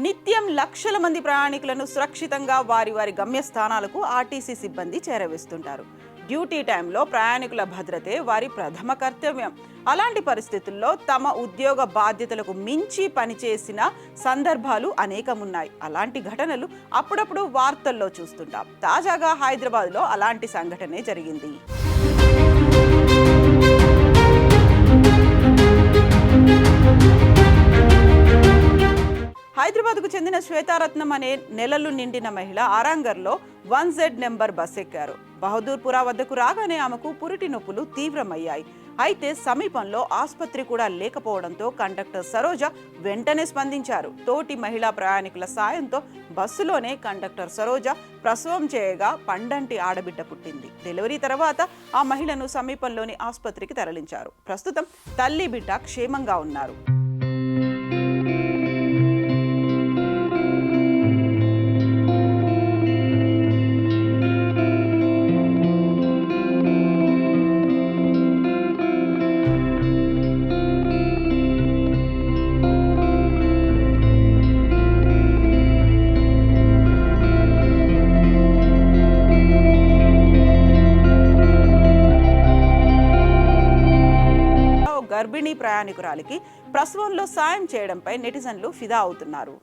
నిత్యం లక్షల మంది ప్రయాణికులను సురక్షితంగా వారి వారి గమ్యస్థానాలకు ఆర్టీసీ సిబ్బంది చేరవేస్తుంటారు. డ్యూటీ టైంలో ప్రయాణికుల భద్రతే వారి ప్రథమ కర్తవ్యం. అలాంటి పరిస్థితుల్లో తమ ఉద్యోగ బాధ్యతలకు మించి పనిచేసిన సందర్భాలు అనేకమున్నాయి. అలాంటి ఘటనలు అప్పుడప్పుడు వార్తల్లో చూస్తుంటాం. తాజాగా హైదరాబాద్లో అలాంటి సంఘటనే జరిగింది. హైదరాబాద్కు చెందిన శ్వేతారత్నం అనే నెలలు నిండిన మహిళ ఆరాంగర్లో 1Z నెంబర్ బస్ ఎక్కారు. బహదూర్పురా వద్దకు రాగానే ఆమెకు పురిటి నొప్పులు తీవ్రమయ్యాయి. అయితే సమీపంలో ఆసుపత్రి కూడా లేకపోవడంతో కండక్టర్ సరోజ వెంటనే స్పందించారు. తోటి మహిళా ప్రయాణికుల సాయంతో బస్సులోనే కండక్టర్ సరోజ ప్రసవం చేయగా పండంటి ఆడబిడ్డ పుట్టింది. డెలివరీ తర్వాత ఆ మహిళను సమీపంలోని ఆసుపత్రికి తరలించారు. ప్రస్తుతం తల్లి బిడ్డ క్షేమంగా ఉన్నారు. గర్భిణీ ప్రయాణికురాలికి ప్రసవంలో సాయం చేయడంపై నెటిజన్లు ఫిదా అవుతున్నారు.